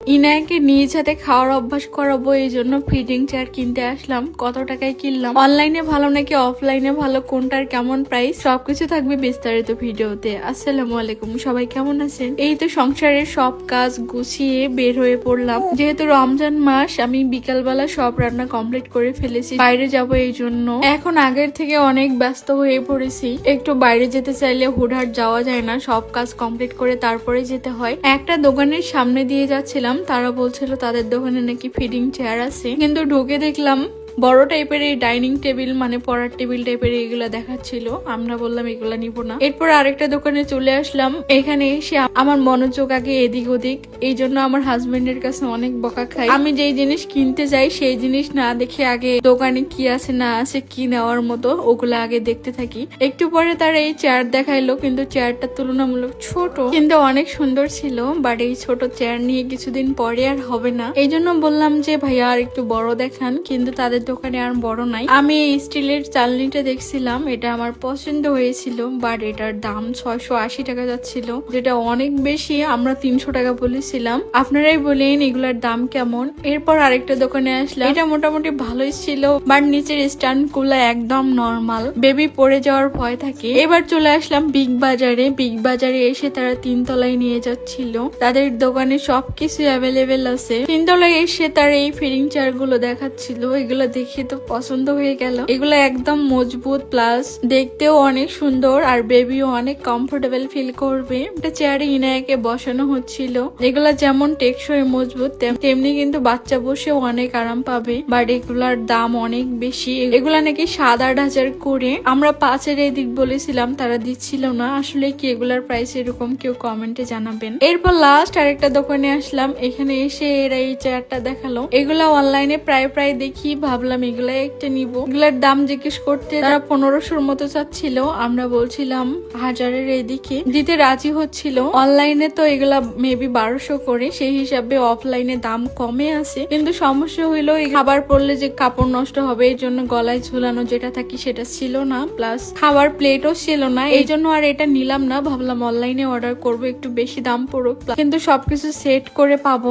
ইনায়াকে নিজ হাতে খাওয়ার অভ্যাস করাবো, এই জন্য ফিডিং চেয়ার কিনতে আসলাম। কত টাকায় কিনলাম, অনলাইনে ভালো নাকি অফলাইনে ভালো, কোনটার কেমন প্রাইস, সবকিছু থাকবে বিস্তারিত ভিডিওতে। আসসালামু আলাইকুম, সবাই কেমন আছেন? এই তো সংসারের সব কাজ গুছিয়ে বের হয়ে পড়লাম। যেহেতু রমজান মাস, আমি বিকালবেলা সব রান্না কমপ্লিট করে ফেলেছি। বাইরে যাব এই জন্য এখন আগের থেকে অনেক ব্যস্ত হয়ে পড়েছি। একটু বাইরে যেতে চাইলে হুটহাট যাওয়া যায় না, সব কাজ কমপ্লিট করে তারপরে যেতে হয়। একটা দোকানের সামনে দিয়ে যাচ্ছিলাম, তারা বলছিল তাদের দোকানে নাকি ফিডিং চেয়ার আছে, কিন্তু ঢুকে দেখলাম বড় টাইপের এই ডাইনিং টেবিল, মানে পড়ার টেবিল টাইপের এগুলা দেখাচ্ছিল। আমরা বললাম এগুলা নিব না। এরপর আরেকটা দোকানে চলে আসলাম। এখানে এসে আমার মনোযোগ আগে এদিক ওদিক, এই জন্য আমার হাজবেন্ডের কাছে অনেক বকা খাই। আমি যেই জিনিস কিনতে যাই সেই জিনিস না দেখে আগে দোকানে কি আছে না আছে কি নেওয়ার মতো ওগুলা আগে দেখতে থাকি। একটু পরে তারা এই চেয়ার দেখাইলো, কিন্তু চেয়ারটা তুলনামূলক ছোট, কিন্তু অনেক সুন্দর ছিল। বাট এই ছোট চেয়ার নিয়ে কিছুদিন পরে আর হবে না, এই জন্য বললাম যে ভাইয়া আর একটু বড় দেখান, কিন্তু তাদের দোকানে আর বড় নাই। আমি এই স্টিলের চালনিটা দেখছিলাম, এটা আমার পছন্দ হয়েছিল, বাট এটার দাম 680 টাকা যাচ্ছিল, যেটা অনেক বেশি। আমরা 300 টাকা বলেছিলাম। আপনারাই বলেন এগুলার দাম কেমন। এরপর আরেকটা দোকানে আসলাম, এটা মোটামুটি ভালোই ছিল, বাট নিচের স্ট্যান্ড গুলা একদম নর্মাল, বেবি পড়ে যাওয়ার ভয় থাকে। এবার চলে আসলাম বিগ বাজারে। বিগ বাজারে এসে তারা 3 তলায় নিয়ে যাচ্ছিল, তাদের দোকানে সবকিছু অ্যাভেলেবেল আছে। 3 তলায় এসে তারা এই ফিডিং চেয়ার গুলো দেখাচ্ছিল, এগুলো দেখে তো পছন্দ হয়ে গেল। এগুলো একদম মজবুত, প্লাস দেখতেও অনেক সুন্দর, আর বেবিও অনেক কমফোর্টেবল ফিল করবে। এটা চেয়ারে ইনায়াকে বসানো হচ্ছিল। এগুলা যেমন টেকসই মজবুত, তেমনি কিন্তু বাচ্চা বসেও অনেক আরাম পাবে। বাট এগুলার দাম অনেক বেশি। এগুলা নাকি 7-8 হাজার করে। আমরা 5-এর এদিক বলেছিলাম, তারা দিচ্ছিল না। আসলে কি এগুলার প্রাইস এরকম, কেউ কমেন্টে জানাবেন। এরপর লাস্ট আরেকটা দোকানে আসলাম। এখানে এসে এরা এই চেয়ারটা দেখালো। এগুলা অনলাইনে প্রায় দেখি, ভাবলাম এগুলা একটা নিব। এগুলার দাম জিজ্ঞেস করতে তারা 1500-র মতো চাচ্ছিল। আমরা বলছিলাম 1000-এর এদিকে, দিতে রাজি হচ্ছিল। অনলাইনে তো এগুলা মেবি 1200 করে, সেই হিসাবে অফলাইনে দাম কমে আছে। কিন্তু সমস্যা হইলো খাবার পড়লে যে কাপড় নষ্ট হবে, এই জন্য গলায় ঝুলানো যেটা থাকি সেটা ছিল না, প্লাস খাবার প্লেটও ছিল না। এই জন্য আর এটা নিলাম না, ভাবলাম অনলাইনে অর্ডার করবো, একটু বেশি দাম পড়ুক, কিন্তু সবকিছু সেট করে পাবো।